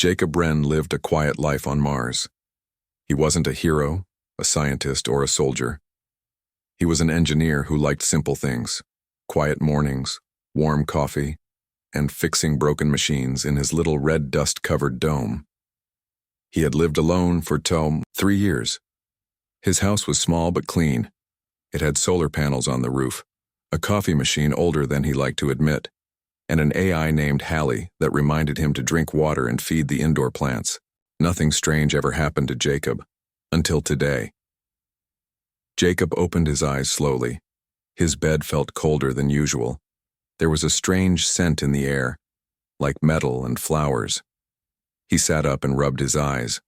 Jacob Wren lived a quiet life on Mars. He wasn't a hero, a scientist, or a soldier. He was an engineer who liked simple things: quiet mornings, warm coffee, and fixing broken machines in his little red dust-covered dome. He had lived alone for 3 years. His house was small but clean. It had solar panels on the roof, a coffee machine older than he liked to admit, and an AI named Hallie that reminded him to drink water and feed the indoor plants. Nothing strange ever happened to Jacob, until today. Jacob opened his eyes slowly. His bed felt colder than usual. There was a strange scent in the air, like metal and flowers. He sat up and rubbed his eyes.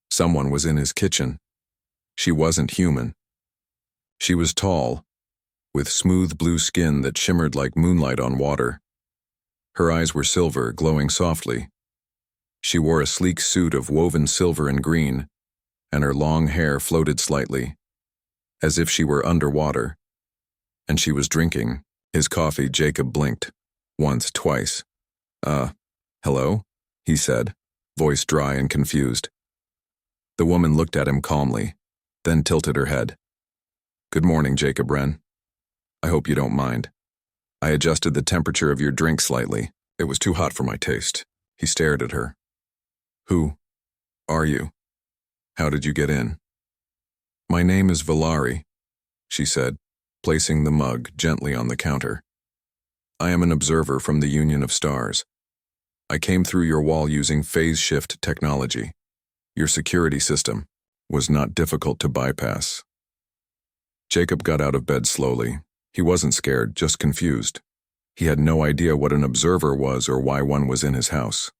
Someone was in his kitchen. She wasn't human. She was tall, with smooth blue skin that shimmered like moonlight on water. Her eyes were silver, glowing softly. She wore a sleek suit of woven silver and green, and her long hair floated slightly, as if she were underwater. And she was drinking his coffee. Jacob blinked. Once, twice. Hello? He said, voice dry and confused. The woman looked at him calmly, then tilted her head. Good morning, Jacob Wren. I hope you don't mind. I adjusted the temperature of your drink slightly. It was too hot for my taste. He stared at her. Who are you? How did you get in? My name is Valari, she said, placing the mug gently on the counter. I am an observer from the Union of Stars. I came through your wall using phase shift technology. Your security system was not difficult to bypass. Jacob got out of bed slowly. He wasn't scared, just confused. He had no idea what an observer was or why one was in his house.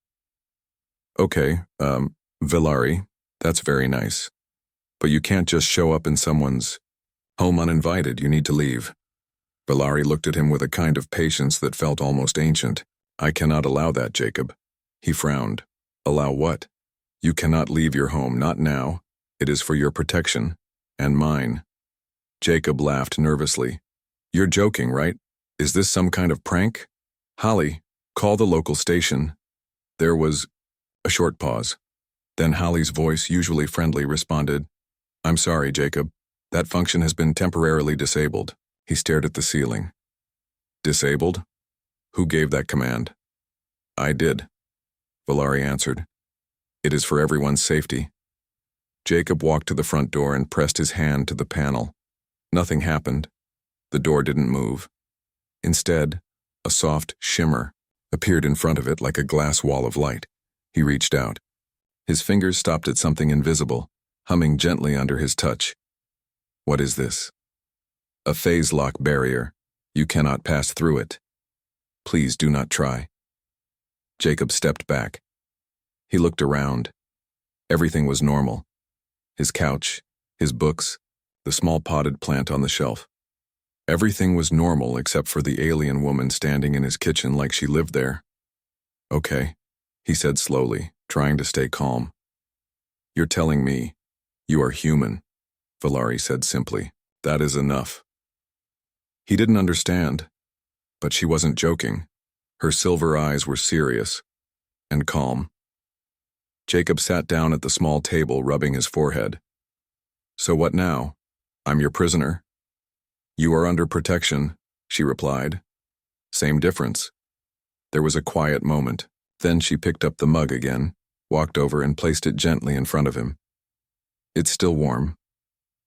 Okay, Valari, that's very nice. But you can't just show up in someone's home uninvited. You need to leave. Valari looked at him with a kind of patience that felt almost ancient. I cannot allow that, Jacob. He frowned. Allow what? You cannot leave your home, not now. It is for your protection, and mine. Jacob laughed nervously. You're joking, right? Is this some kind of prank? Holly, call the local station. There was a short pause. Then Holly's voice, usually friendly, responded, I'm sorry, Jacob. That function has been temporarily disabled. He stared at the ceiling. Disabled? Who gave that command? I did, Valari answered. It is for everyone's safety. Jacob walked to the front door and pressed his hand to the panel. Nothing happened. The door didn't move. Instead, a soft shimmer appeared in front of it like a glass wall of light. He reached out. His fingers stopped at something invisible, humming gently under his touch. What is this? A phase lock barrier. You cannot pass through it. Please do not try. Jacob stepped back. He looked around. Everything was normal. His couch, his books, the small potted plant on the shelf. Everything was normal except for the alien woman standing in his kitchen like she lived there. Okay, he said slowly, trying to stay calm. You're telling me you are human, Valari said simply. That is enough. He didn't understand, but she wasn't joking. Her silver eyes were serious and calm. Jacob sat down at the small table, rubbing his forehead. So what now? I'm your prisoner. You are under protection, she replied. Same difference. There was a quiet moment. Then she picked up the mug again, walked over and placed it gently in front of him. It's still warm,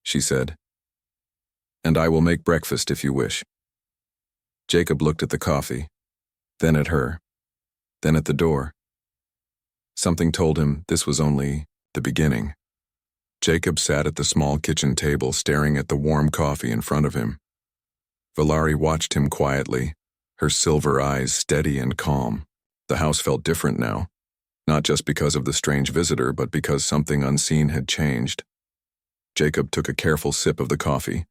she said. And I will make breakfast if you wish. Jacob looked at the coffee, then at her, then at the door. Something told him this was only the beginning. Jacob sat at the small kitchen table staring at the warm coffee in front of him. Valari watched him quietly, her silver eyes steady and calm. The house felt different now, not just because of the strange visitor, but because something unseen had changed. Jacob took a careful sip of the coffee.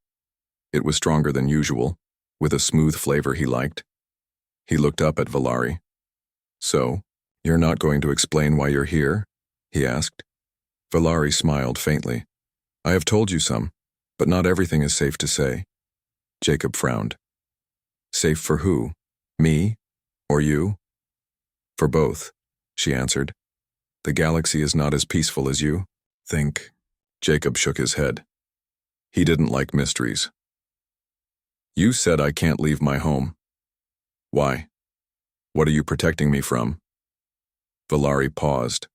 It was stronger than usual, with a smooth flavor he liked. He looked up at Valari. So, you're not going to explain why you're here? He asked. Valari smiled faintly. I have told you some, but not everything is safe to say. Jacob frowned. Safe for who? Me? Or you? For both, she answered. The galaxy is not as peaceful as you think. Jacob shook his head. He didn't like mysteries. You said I can't leave my home. Why? What are you protecting me from? Valari paused.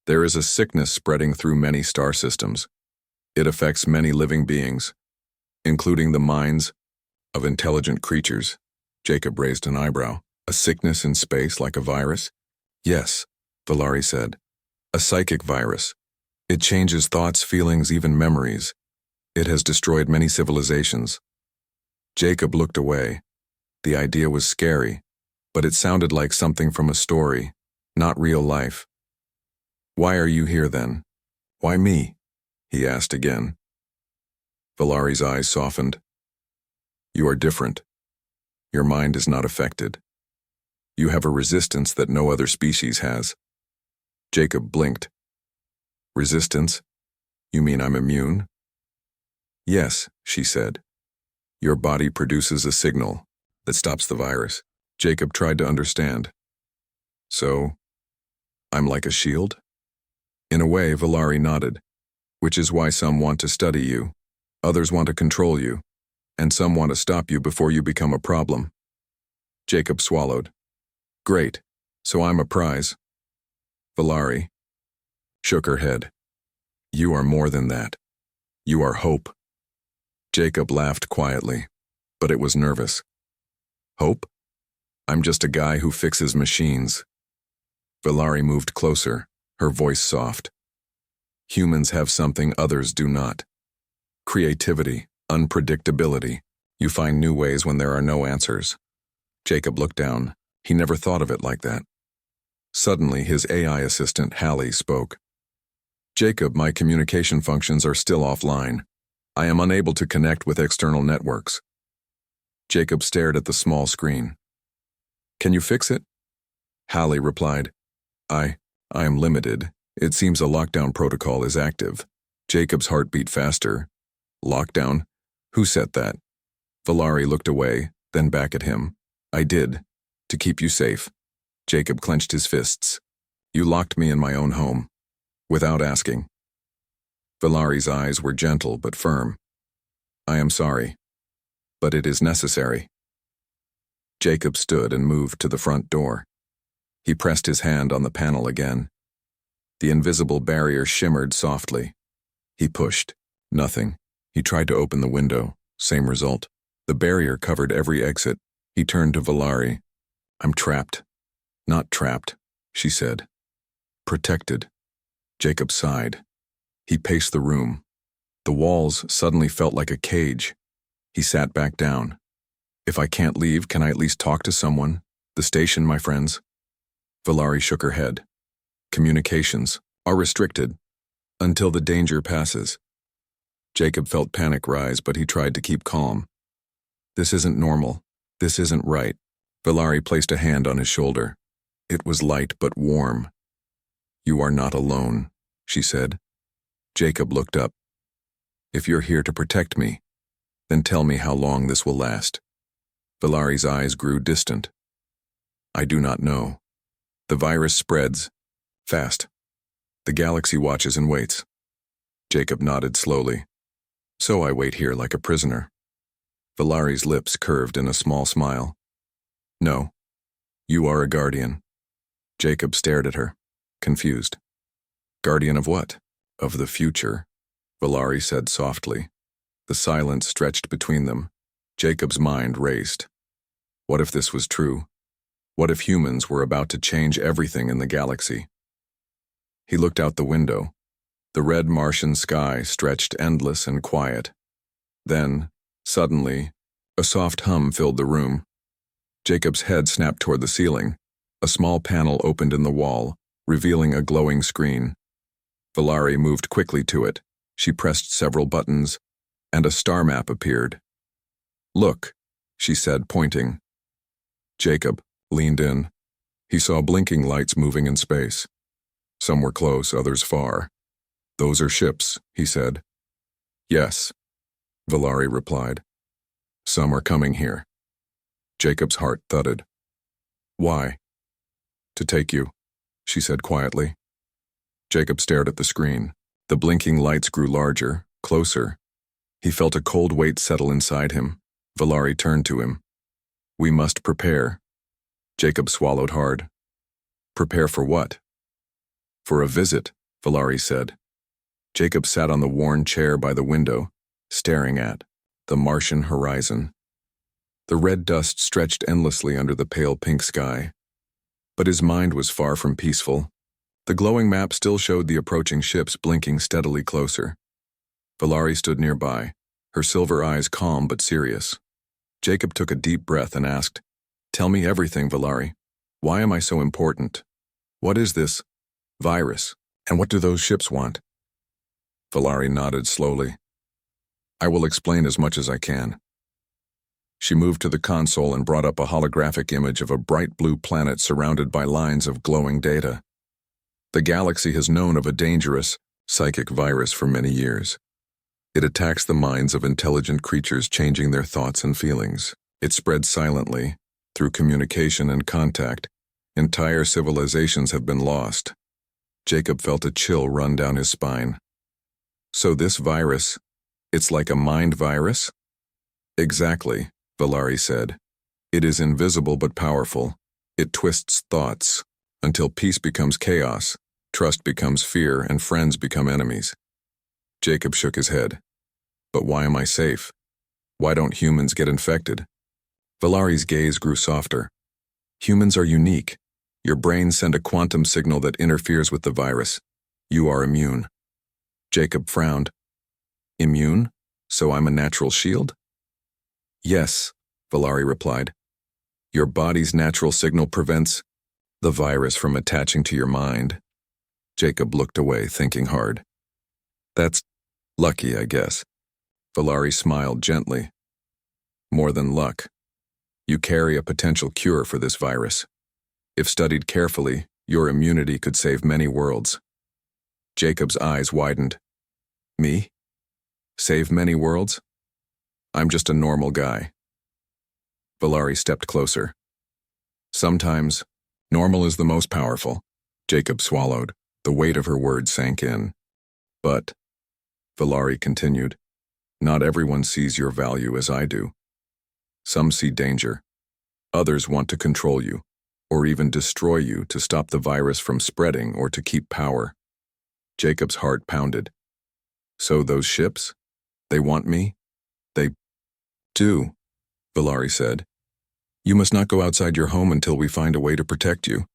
There is a sickness spreading through many star systems. It affects many living beings, including the minds of intelligent creatures. Jacob raised an eyebrow. A sickness in space like a virus? Yes, Valari said. A psychic virus. It changes thoughts, feelings, even memories. It has destroyed many civilizations. Jacob looked away. The idea was scary, but it sounded like something from a story, not real life. Why are you here then? Why me? He asked again. Valari's eyes softened. You are different. Your mind is not affected. You have a resistance that no other species has. Jacob blinked. Resistance? You mean I'm immune? Yes, she said. Your body produces a signal that stops the virus. Jacob tried to understand. So, I'm like a shield? In a way, Valari nodded, which is why some want to study you, others want to control you, and some want to stop you before you become a problem. Jacob swallowed. Great, so I'm a prize. Valari shook her head. You are more than that. You are hope. Jacob laughed quietly, but it was nervous. Hope? I'm just a guy who fixes machines. Valari moved closer, her voice soft. Humans have something others do not. Creativity, unpredictability. You find new ways when there are no answers. Jacob looked down. He never thought of it like that. Suddenly, his AI assistant, Hallie, spoke. Jacob, my communication functions are still offline. I am unable to connect with external networks. Jacob stared at the small screen. Can you fix it? Hallie replied. I am limited. It seems a lockdown protocol is active. Jacob's heart beat faster. Lockdown? Who set that? Valari looked away, then back at him. I did. To keep you safe. Jacob clenched his fists. You locked me in my own home. Without asking. Valari's eyes were gentle but firm. I am sorry. But it is necessary. Jacob stood and moved to the front door. He pressed his hand on the panel again. The invisible barrier shimmered softly. He pushed. Nothing. He tried to open the window. Same result. The barrier covered every exit. He turned to Valari. I'm trapped. Not trapped, she said. Protected. Jacob sighed. He paced the room. The walls suddenly felt like a cage. He sat back down. If I can't leave, can I at least talk to someone? The station, my friends. Valari shook her head. Communications are restricted until the danger passes. Jacob felt panic rise, but he tried to keep calm. This isn't normal. This isn't right. Valari placed a hand on his shoulder. It was light but warm. You are not alone, she said. Jacob looked up. If you're here to protect me, then tell me how long this will last. Valari's eyes grew distant. I do not know. The virus spreads fast. The galaxy watches and waits. Jacob nodded slowly. So I wait here like a prisoner. Valari's lips curved in a small smile. No, you are a guardian. Jacob stared at her, confused. Guardian of what? Of the future, Valari said softly. The silence stretched between them. Jacob's mind raced. What if this was true? What if humans were about to change everything in the galaxy? He looked out the window. The red Martian sky stretched endless and quiet. Then, suddenly, a soft hum filled the room. Jacob's head snapped toward the ceiling. A small panel opened in the wall, revealing a glowing screen. Valari moved quickly to it. She pressed several buttons, and a star map appeared. Look, she said, pointing. Jacob leaned in. He saw blinking lights moving in space. Some were close, others far. Those are ships, he said. Yes, Valari replied. Some are coming here. Jacob's heart thudded. Why? To take you, she said quietly. Jacob stared at the screen. The blinking lights grew larger, closer. He felt a cold weight settle inside him. Valari turned to him. "We must prepare." Jacob swallowed hard. "Prepare for what?" "For a visit," Valari said. Jacob sat on the worn chair by the window, staring at the Martian horizon. The red dust stretched endlessly under the pale pink sky. But his mind was far from peaceful. The glowing map still showed the approaching ships blinking steadily closer. Valari stood nearby, her silver eyes calm but serious. Jacob took a deep breath and asked, "Tell me everything, Valari. Why am I so important? What is this virus, and what do those ships want?" Valari nodded slowly. "I will explain as much as I can." She moved to the console and brought up a holographic image of a bright blue planet surrounded by lines of glowing data. The galaxy has known of a dangerous, psychic virus for many years. It attacks the minds of intelligent creatures, changing their thoughts and feelings. It spreads silently, through communication and contact. Entire civilizations have been lost. Jacob felt a chill run down his spine. "So this virus, it's like a mind virus?" "Exactly," Valari said. "It is invisible but powerful. It twists thoughts, until peace becomes chaos, trust becomes fear, and friends become enemies." Jacob shook his head. "But why am I safe? Why don't humans get infected?" Valari's gaze grew softer. "Humans are unique. Your brains send a quantum signal that interferes with the virus. You are immune." Jacob frowned. "Immune? So I'm a natural shield?" "Yes," Valari replied. "Your body's natural signal prevents the virus from attaching to your mind." Jacob looked away, thinking hard. "That's lucky, I guess." Valari smiled gently. "More than luck. You carry a potential cure for this virus. If studied carefully, your immunity could save many worlds." Jacob's eyes widened. "Me? Save many worlds? I'm just a normal guy." Valari stepped closer. "Sometimes, normal is the most powerful." Jacob swallowed. The weight of her words sank in. "But," Valari continued, "not everyone sees your value as I do. Some see danger. Others want to control you, or even destroy you to stop the virus from spreading or to keep power." Jacob's heart pounded. "So those ships? They want me?" "They do," Valari said. "You must not go outside your home until we find a way to protect you."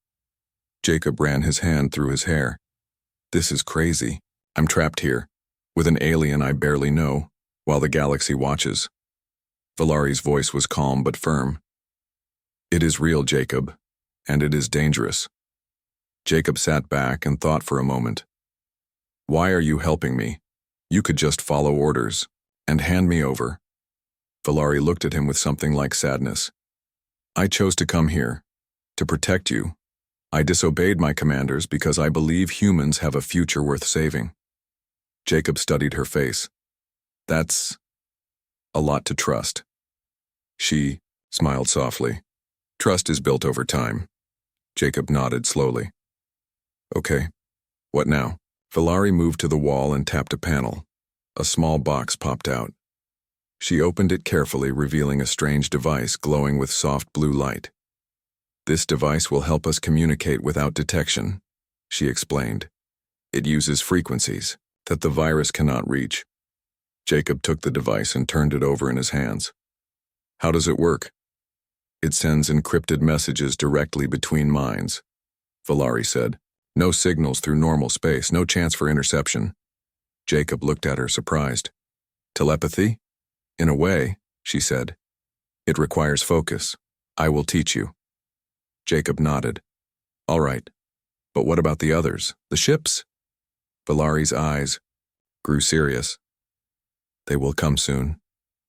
Jacob ran his hand through his hair. "This is crazy. I'm trapped here, with an alien I barely know, while the galaxy watches." Valari's voice was calm but firm. "It is real, Jacob, and it is dangerous." Jacob sat back and thought for a moment. "Why are you helping me? You could just follow orders and hand me over." Valari looked at him with something like sadness. "I chose to come here, to protect you. I disobeyed my commanders because I believe humans have a future worth saving." Jacob studied her face. "That's a lot to trust." She smiled softly. "Trust is built over time." Jacob nodded slowly. "Okay, what now?" Valari moved to the wall and tapped a panel. A small box popped out. She opened it carefully, revealing a strange device glowing with soft blue light. "This device will help us communicate without detection," she explained. "It uses frequencies that the virus cannot reach." Jacob took the device and turned it over in his hands. "How does it work?" "It sends encrypted messages directly between minds," Valari said. "No signals through normal space, no chance for interception." Jacob looked at her, surprised. "Telepathy?" "In a way," she said. "It requires focus. I will teach you." Jacob nodded. "All right. But what about the others? The ships?" Valari's eyes grew serious. "They will come soon.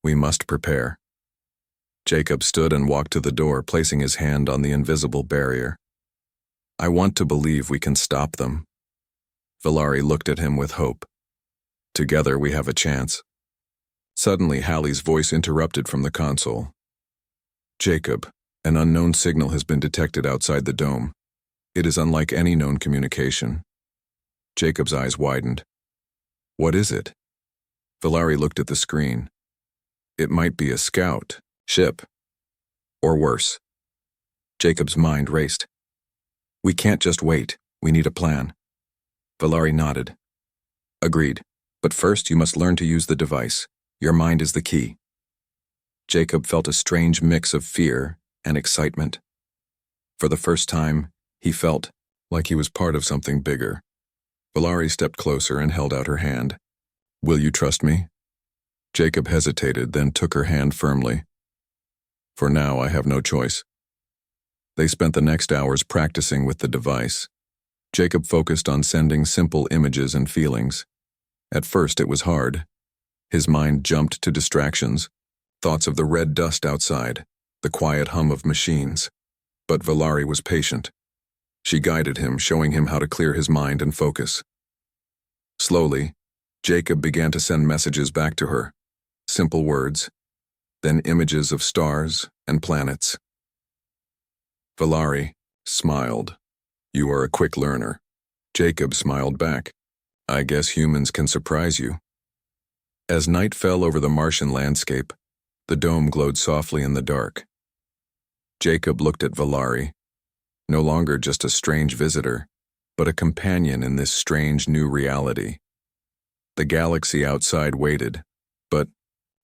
We must prepare." Jacob stood and walked to the door, placing his hand on the invisible barrier. "I want to believe we can stop them." Valari looked at him with hope. "Together we have a chance." Suddenly, Hallie's voice interrupted from the console. "Jacob, an unknown signal has been detected outside the dome. It is unlike any known communication. Jacob's eyes widened. What is it? Valari looked at the screen. It might be a scout, ship, or worse. Jacob's mind raced. We can't just wait. We need a plan. Valari nodded. Agreed. But first you must learn to use the device. Your mind is the key. Jacob felt a strange mix of fear and excitement. For the first time, he felt like he was part of something bigger. Valari stepped closer and held out her hand. Will you trust me? Jacob hesitated, then took her hand firmly. For now, I have no choice. They spent the next hours practicing with the device. Jacob focused on sending simple images and feelings. At first, it was hard. His mind jumped to distractions, thoughts of the red dust outside, the quiet hum of machines. But Valari was patient. She guided him, showing him how to clear his mind and focus. Slowly, Jacob began to send messages back to her. Simple words, then images of stars and planets. Valari smiled. You are a quick learner. Jacob smiled back. I guess humans can surprise you. As night fell over the Martian landscape, the dome glowed softly in the dark. Jacob looked at Valari, no longer just a strange visitor, but a companion in this strange new reality. The galaxy outside waited, but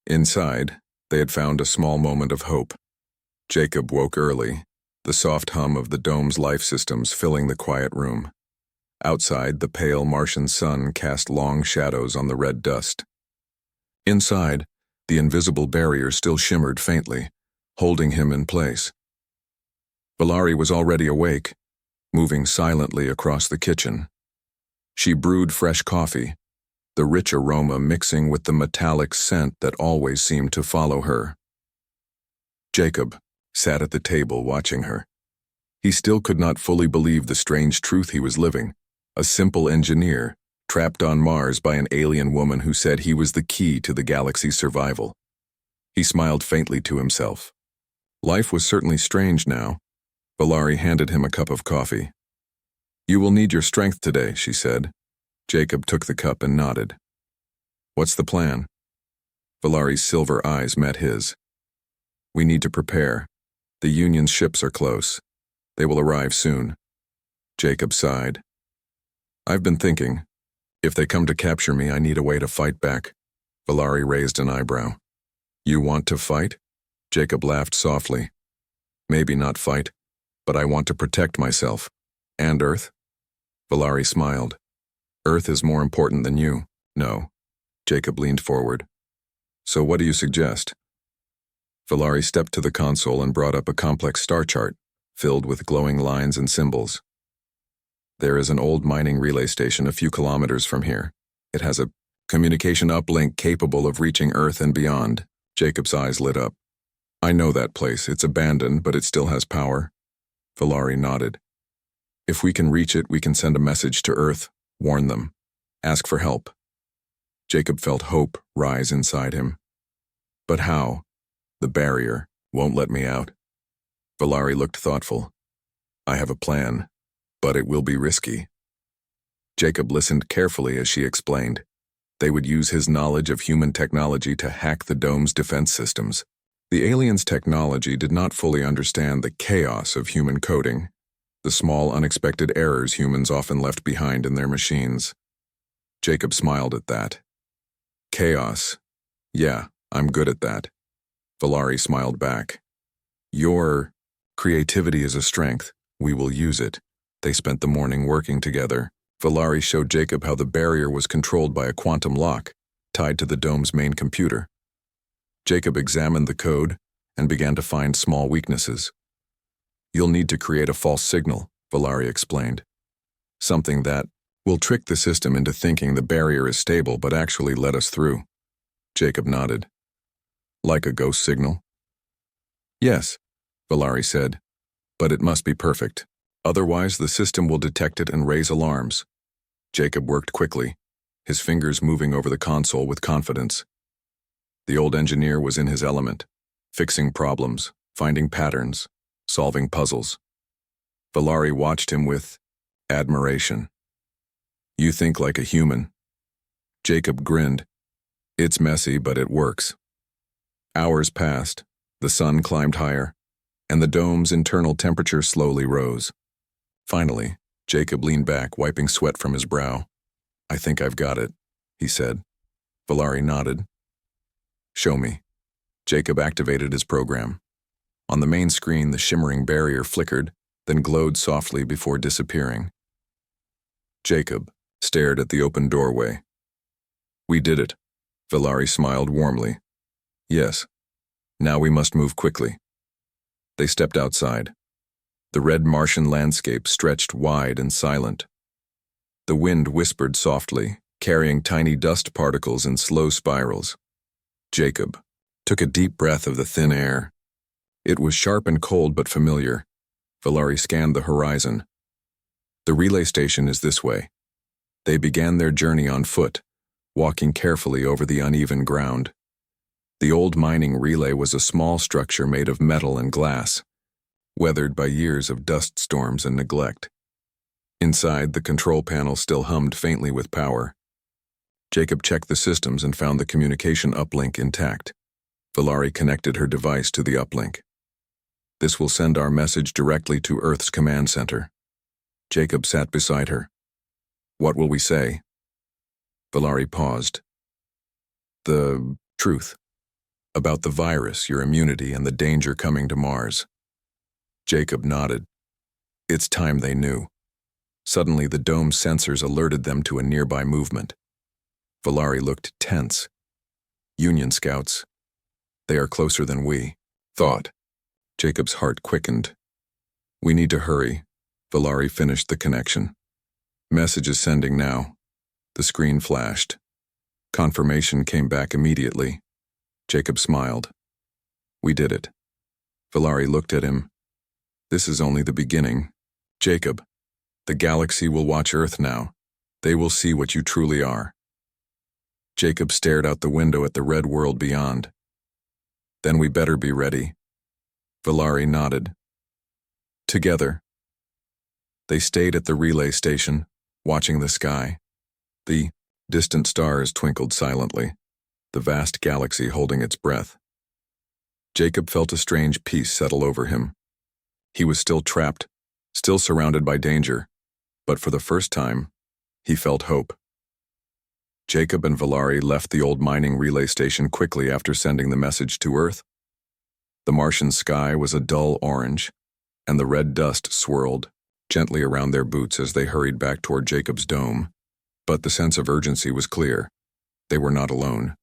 inside, they had found a small moment of hope. Jacob woke early, the soft hum of the dome's life systems filling the quiet room. Outside, the pale Martian sun cast long shadows on the red dust. Inside, the invisible barrier still shimmered faintly, holding him in place. Valari was already awake, moving silently across the kitchen. She brewed fresh coffee, the rich aroma mixing with the metallic scent that always seemed to follow her. Jacob sat at the table watching her. He still could not fully believe the strange truth he was living, a simple engineer, trapped on Mars by an alien woman who said he was the key to the galaxy's survival. He smiled faintly to himself. Life was certainly strange now. Valari handed him a cup of coffee. You will need your strength today, she said. Jacob took the cup and nodded. What's the plan? Valari's silver eyes met his. We need to prepare. The Union's ships are close. They will arrive soon. Jacob sighed. I've been thinking. If they come to capture me, I need a way to fight back. Valari raised an eyebrow. You want to fight? Jacob laughed softly. Maybe not fight, but I want to protect myself. And Earth? Valari smiled. Earth is more important than you. No. Jacob leaned forward. So what do you suggest? Valari stepped to the console and brought up a complex star chart, filled with glowing lines and symbols. There is an old mining relay station a few kilometers from here. It has a communication uplink capable of reaching Earth and beyond. Jacob's eyes lit up. I know that place. It's abandoned, but it still has power. Valari nodded. If we can reach it, we can send a message to Earth, warn them, ask for help. Jacob felt hope rise inside him. But how? The barrier won't let me out. Valari looked thoughtful. I have a plan, but it will be risky. Jacob listened carefully as she explained. They would use his knowledge of human technology to hack the dome's defense systems. The aliens' technology did not fully understand the chaos of human coding, the small unexpected errors humans often left behind in their machines. Jacob smiled at that. Chaos. Yeah, I'm good at that. Valari smiled back. Your creativity is a strength. We will use it. They spent the morning working together. Valari showed Jacob how the barrier was controlled by a quantum lock, tied to the dome's main computer. Jacob examined the code and began to find small weaknesses. You'll need to create a false signal, Valari explained. Something that will trick the system into thinking the barrier is stable but actually let us through. Jacob nodded. Like a ghost signal? Yes, Valari said, but it must be perfect. Otherwise, the system will detect it and raise alarms. Jacob worked quickly, his fingers moving over the console with confidence. The old engineer was in his element, fixing problems, finding patterns, solving puzzles. Valari watched him with admiration. You think like a human. Jacob grinned. It's messy, but it works. Hours passed, the sun climbed higher, and the dome's internal temperature slowly rose. Finally, Jacob leaned back, wiping sweat from his brow. I think I've got it, he said. Valari nodded. Show me. Jacob activated his program. On the main screen, the shimmering barrier flickered, then glowed softly before disappearing. Jacob stared at the open doorway. We did it. Valari smiled warmly. Yes. Now we must move quickly. They stepped outside. The red Martian landscape stretched wide and silent. The wind whispered softly, carrying tiny dust particles in slow spirals. Jacob took a deep breath of the thin air. It was sharp and cold but familiar. Valari scanned the horizon. The relay station is this way. They began their journey on foot, walking carefully over the uneven ground. The old mining relay was a small structure made of metal and glass, weathered by years of dust storms and neglect. Inside, the control panel still hummed faintly with power. Jacob checked the systems and found the communication uplink intact. Valari connected her device to the uplink. This will send our message directly to Earth's command center. Jacob sat beside her. What will we say? Valari paused. The truth. About the virus, your immunity, and the danger coming to Mars. Jacob nodded. It's time they knew. Suddenly, the dome's sensors alerted them to a nearby movement. Valari looked tense. Union scouts. They are closer than we thought. Jacob's heart quickened. We need to hurry. Valari finished the connection. Message is sending now. The screen flashed. Confirmation came back immediately. Jacob smiled. We did it. Valari looked at him. This is only the beginning. Jacob, the galaxy will watch Earth now. They will see what you truly are. Jacob stared out the window at the red world beyond. Then we better be ready. Valari nodded. Together. They stayed at the relay station, watching the sky. The distant stars twinkled silently, the vast galaxy holding its breath. Jacob felt a strange peace settle over him. He was still trapped, still surrounded by danger, but for the first time, he felt hope. Jacob and Valari left the old mining relay station quickly after sending the message to Earth. The Martian sky was a dull orange, and the red dust swirled gently around their boots as they hurried back toward Jacob's dome. But the sense of urgency was clear. They were not alone.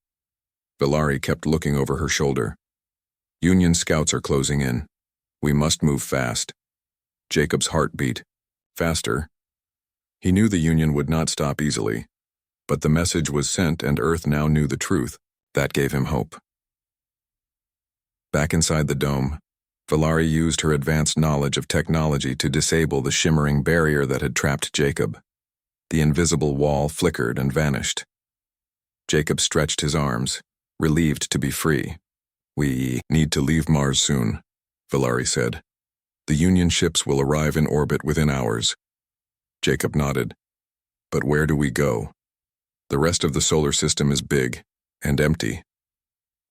Valari kept looking over her shoulder. Union scouts are closing in. We must move fast. Jacob's heart beat. Faster. He knew the Union would not stop easily. But the message was sent and Earth now knew the truth. That gave him hope. Back inside the dome, Valari used her advanced knowledge of technology to disable the shimmering barrier that had trapped Jacob. The invisible wall flickered and vanished. Jacob stretched his arms, relieved to be free. We need to leave Mars soon, Valari said. The Union ships will arrive in orbit within hours. Jacob nodded. But where do we go? The rest of the solar system is big and empty.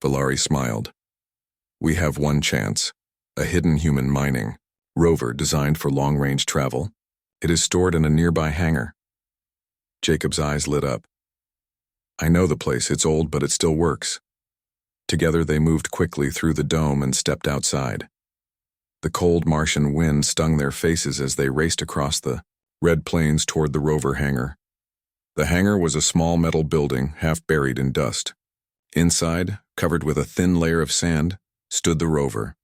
Valari smiled. We have one chance, a hidden human mining rover designed for long-range travel. It is stored in a nearby hangar. Jacob's eyes lit up. I know the place, it's old, but it still works. Together they moved quickly through the dome and stepped outside. The cold Martian wind stung their faces as they raced across the red plains toward the rover hangar. The hangar was a small metal building, half buried in dust. Inside, covered with a thin layer of sand, stood the rover,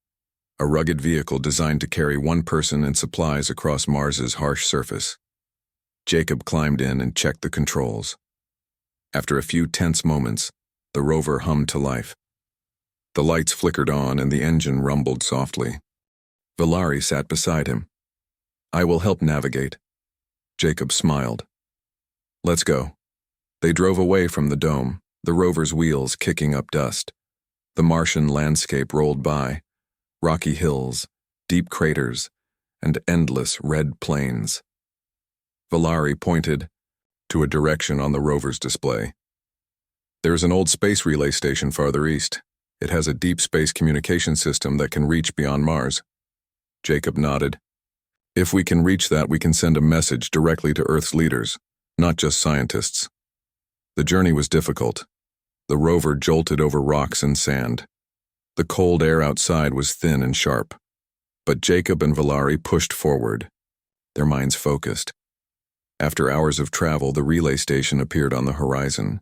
a rugged vehicle designed to carry one person and supplies across Mars's harsh surface. Jacob climbed in and checked the controls. After a few tense moments, the rover hummed to life. The lights flickered on and the engine rumbled softly. Valari sat beside him. I will help navigate. Jacob smiled. Let's go. They drove away from the dome, the rover's wheels kicking up dust. The Martian landscape rolled by, rocky hills, deep craters, and endless red plains. Valari pointed to a direction on the rover's display. There's an old space relay station farther east. It has a deep space communication system that can reach beyond Mars. Jacob nodded. If we can reach that, we can send a message directly to Earth's leaders, not just scientists. The journey was difficult. The rover jolted over rocks and sand. The cold air outside was thin and sharp. But Jacob and Valari pushed forward, their minds focused. After hours of travel, the relay station appeared on the horizon.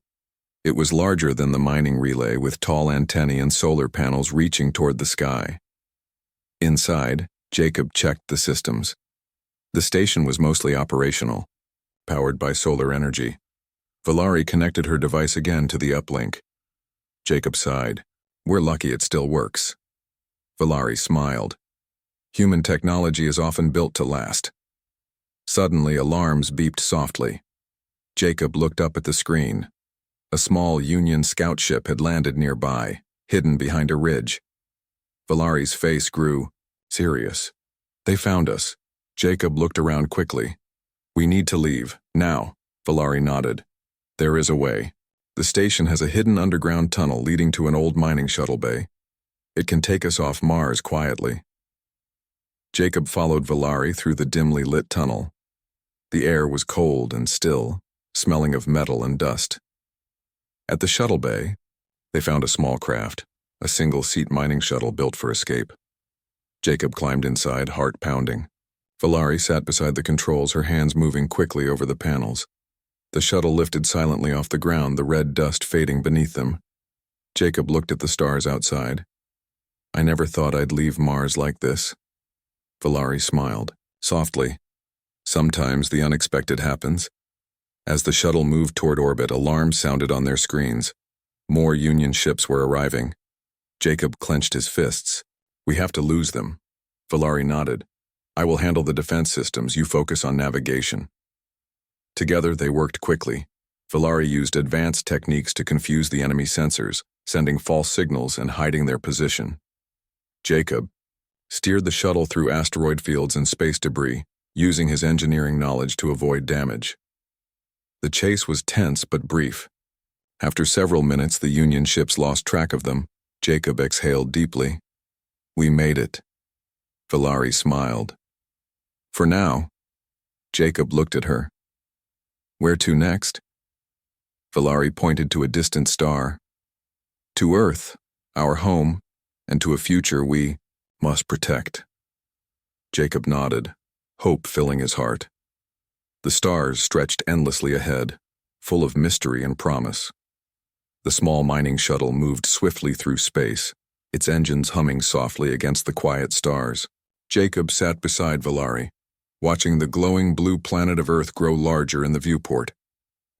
It was larger than the mining relay, with tall antennae and solar panels reaching toward the sky. Inside, Jacob checked the systems. The station was mostly operational, powered by solar energy. Valari connected her device again to the uplink. Jacob sighed. We're lucky it still works. Valari smiled. Human technology is often built to last. Suddenly, alarms beeped softly. Jacob looked up at the screen. A small Union scout ship had landed nearby, hidden behind a ridge. Valari's face grew serious. They found us. Jacob looked around quickly. We need to leave, now. Valari nodded. There is a way. The station has a hidden underground tunnel leading to an old mining shuttle bay. It can take us off Mars quietly. Jacob followed Valari through the dimly lit tunnel. The air was cold and still, smelling of metal and dust. At the shuttle bay, they found a small craft, a single-seat mining shuttle built for escape. Jacob climbed inside, heart pounding. Valari sat beside the controls, her hands moving quickly over the panels. The shuttle lifted silently off the ground, the red dust fading beneath them. Jacob looked at the stars outside. I never thought I'd leave Mars like this. Valari smiled, softly. Sometimes the unexpected happens. As the shuttle moved toward orbit, alarms sounded on their screens. More Union ships were arriving. Jacob clenched his fists. We have to lose them. Valari nodded. I will handle the defense systems, you focus on navigation. Together they worked quickly. Valari used advanced techniques to confuse the enemy sensors, sending false signals and hiding their position. Jacob steered the shuttle through asteroid fields and space debris, using his engineering knowledge to avoid damage. The chase was tense but brief. After several minutes, the Union ships lost track of them. Jacob exhaled deeply. We made it. Valari smiled. For now. Jacob looked at her. Where to next? Valari pointed to a distant star. To Earth, our home, and to a future we must protect. Jacob nodded, hope filling his heart. The stars stretched endlessly ahead, full of mystery and promise. The small mining shuttle moved swiftly through space, its engines humming softly against the quiet stars. Jacob sat beside Valari, watching the glowing blue planet of Earth grow larger in the viewport.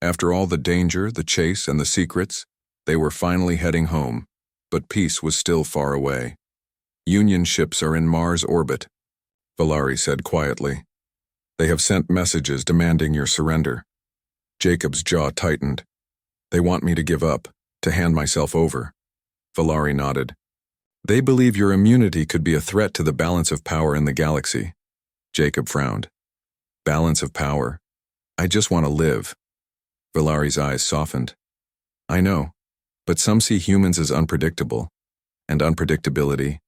After all the danger, the chase, and the secrets, they were finally heading home, but peace was still far away. Union ships are in Mars orbit, Valari said quietly. They have sent messages demanding your surrender. Jacob's jaw tightened. They want me to give up, to hand myself over. Valari nodded. They believe your immunity could be a threat to the balance of power in the galaxy. Jacob frowned. Balance of power? I just want to live. Valari's eyes softened. I know, but some see humans as unpredictable, and unpredictability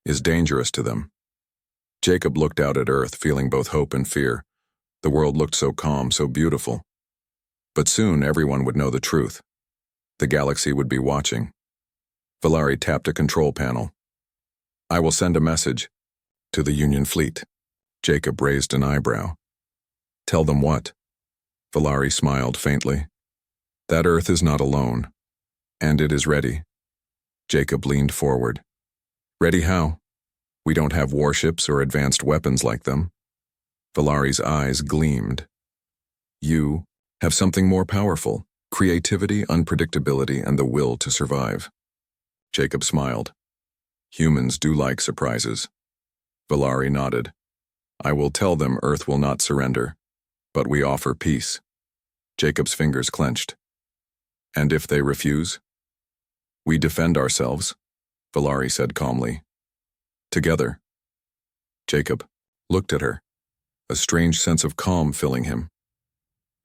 is dangerous to them. Jacob looked out at Earth, feeling both hope and fear. The world looked so calm, so beautiful. But soon everyone would know the truth. The galaxy would be watching. Valari tapped a control panel. I will send a message to the Union fleet. Jacob raised an eyebrow. Tell them what? Valari smiled faintly. That Earth is not alone, and it is ready. Jacob leaned forward. Ready how? We don't have warships or advanced weapons like them. Valari's eyes gleamed. You have something more powerful, creativity, unpredictability, and the will to survive. Jacob smiled. Humans do like surprises. Valari nodded. I will tell them Earth will not surrender, but we offer peace. Jacob's fingers clenched. And if they refuse? We defend ourselves, Valari said calmly. Together. Jacob, looked at her, a strange sense of calm filling him.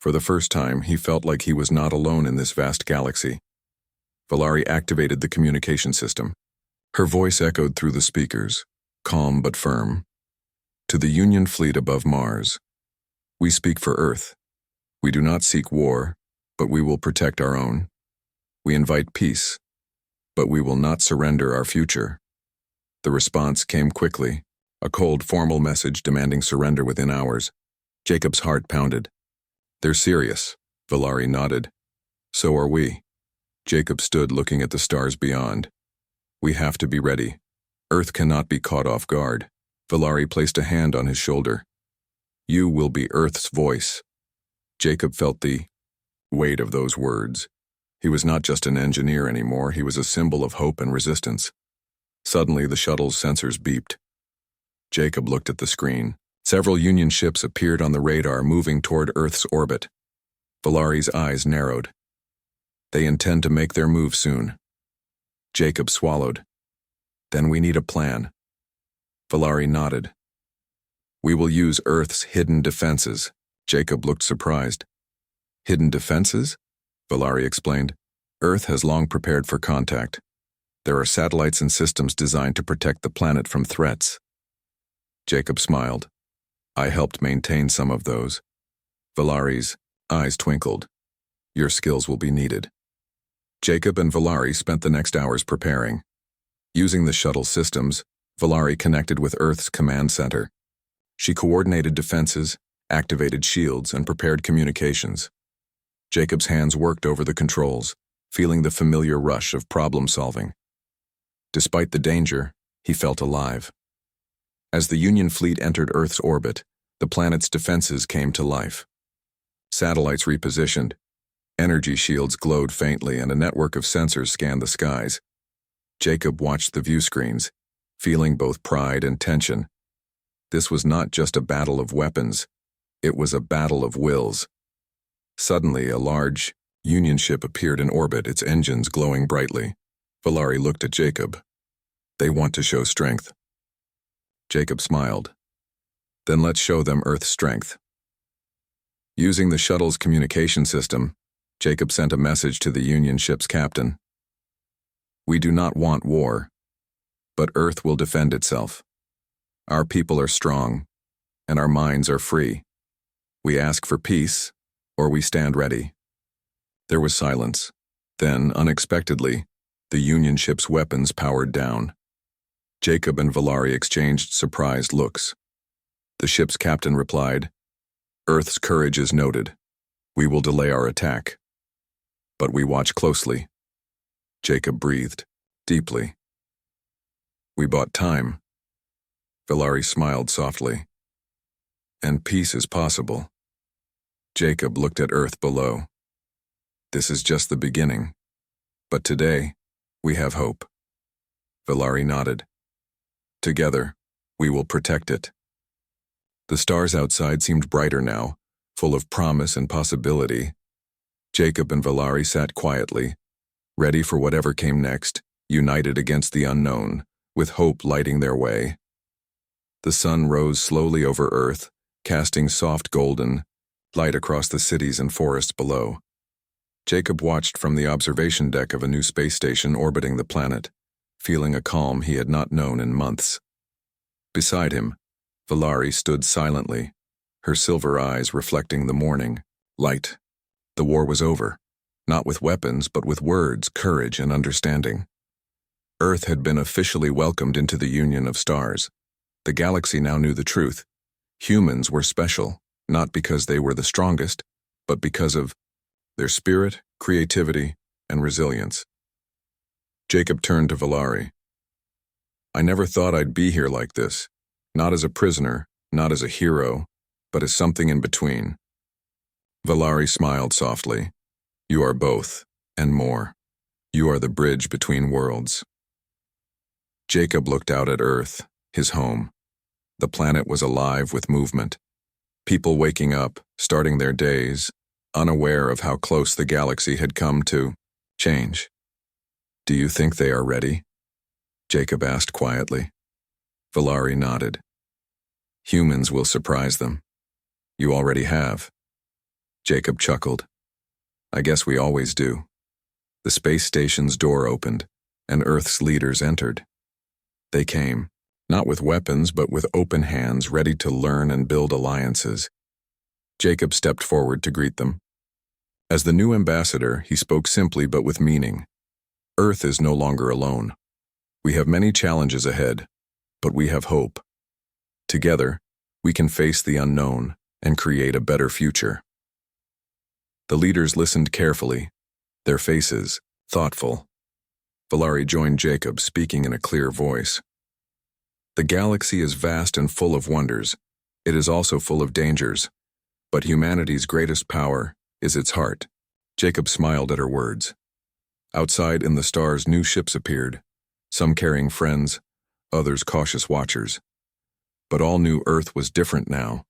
For the first time, he felt like he was not alone in this vast galaxy. Valari activated the communication system. Her voice echoed through the speakers, calm but firm. To the Union fleet above Mars, we speak for Earth. We do not seek war, but we will protect our own. We invite peace, but we will not surrender our future. The response came quickly, a cold, formal message demanding surrender within hours. Jacob's heart pounded. They're serious, Valari nodded. So are we. Jacob stood looking at the stars beyond. We have to be ready. Earth cannot be caught off guard. Valari placed a hand on his shoulder. You will be Earth's voice. Jacob felt the weight of those words. He was not just an engineer anymore, he was a symbol of hope and resistance. Suddenly, the shuttle's sensors beeped. Jacob looked at the screen. Several Union ships appeared on the radar, moving toward Earth's orbit. Valari's eyes narrowed. They intend to make their move soon. Jacob swallowed. Then we need a plan. Valari nodded. We will use Earth's hidden defenses. Jacob looked surprised. Hidden defenses? Valari explained. Earth has long prepared for contact. There are satellites and systems designed to protect the planet from threats. Jacob smiled. I helped maintain some of those. Valari's eyes twinkled. Your skills will be needed. Jacob and Valari spent the next hours preparing. Using the shuttle systems, Valari connected with Earth's command center. She coordinated defenses, activated shields, and prepared communications. Jacob's hands worked over the controls, feeling the familiar rush of problem-solving. Despite the danger, he felt alive. As the Union fleet entered Earth's orbit, the planet's defenses came to life. Satellites repositioned, energy shields glowed faintly, and a network of sensors scanned the skies. Jacob watched the view screens, feeling both pride and tension. This was not just a battle of weapons, it was a battle of wills. Suddenly, a large Union ship appeared in orbit, its engines glowing brightly. Valari looked at Jacob. They want to show strength. Jacob smiled. Then let's show them Earth's strength. Using the shuttle's communication system, Jacob sent a message to the Union ship's captain. We do not want war, but Earth will defend itself. Our people are strong, and our minds are free. We ask for peace, or we stand ready. There was silence. Then, unexpectedly, the Union ship's weapons powered down. Jacob and Valari exchanged surprised looks. The ship's captain replied, Earth's courage is noted. We will delay our attack. But we watch closely. Jacob breathed, deeply. We bought time. Valari smiled softly. And peace is possible. Jacob looked at Earth below. This is just the beginning. But today, we have hope. Valari nodded. Together, we will protect it. The stars outside seemed brighter now, full of promise and possibility. Jacob and Valari sat quietly, ready for whatever came next, united against the unknown, with hope lighting their way. The sun rose slowly over Earth, casting soft golden light across the cities and forests below. Jacob watched from the observation deck of a new space station orbiting the planet, feeling a calm he had not known in months. Beside him, Valari stood silently, her silver eyes reflecting the morning light. The war was over, not with weapons, but with words, courage, and understanding. Earth had been officially welcomed into the Union of Stars. The galaxy now knew the truth. Humans were special, not because they were the strongest, but because of their spirit, creativity, and resilience. Jacob turned to Valari. I never thought I'd be here like this, not as a prisoner, not as a hero, but as something in between. Valari smiled softly. You are both, and more. You are the bridge between worlds. Jacob looked out at Earth, his home. The planet was alive with movement. People waking up, starting their days, unaware of how close the galaxy had come to change. Do you think they are ready? Jacob asked quietly. Valari nodded. Humans will surprise them. You already have. Jacob chuckled. I guess we always do. The space station's door opened, and Earth's leaders entered. They came, not with weapons but with open hands ready to learn and build alliances. Jacob stepped forward to greet them. As the new ambassador, he spoke simply but with meaning. Earth is no longer alone. We have many challenges ahead, but we have hope. Together, we can face the unknown and create a better future. The leaders listened carefully, their faces thoughtful. Valari joined Jacob, speaking in a clear voice. The galaxy is vast and full of wonders. It is also full of dangers. But humanity's greatest power is its heart. Jacob smiled at her words. Outside in the stars, new ships appeared, some carrying friends, others cautious watchers. But all knew Earth was different now.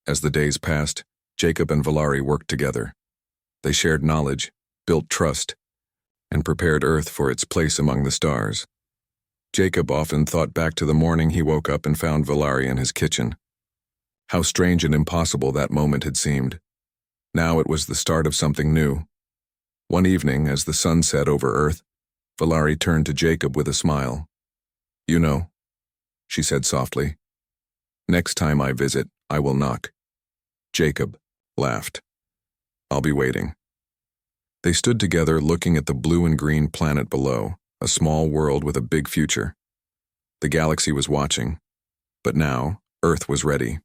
As the days passed, Jacob and Valari worked together. They shared knowledge, built trust, and prepared Earth for its place among the stars. Jacob often thought back to the morning he woke up and found Valari in his kitchen. How strange and impossible that moment had seemed. Now it was the start of something new. One evening, as the sun set over Earth, Valari turned to Jacob with a smile. You know, she said softly, next time I visit, I will knock. Jacob laughed. I'll be waiting. They stood together looking at the blue and green planet below, a small world with a big future. The galaxy was watching, but now Earth was ready.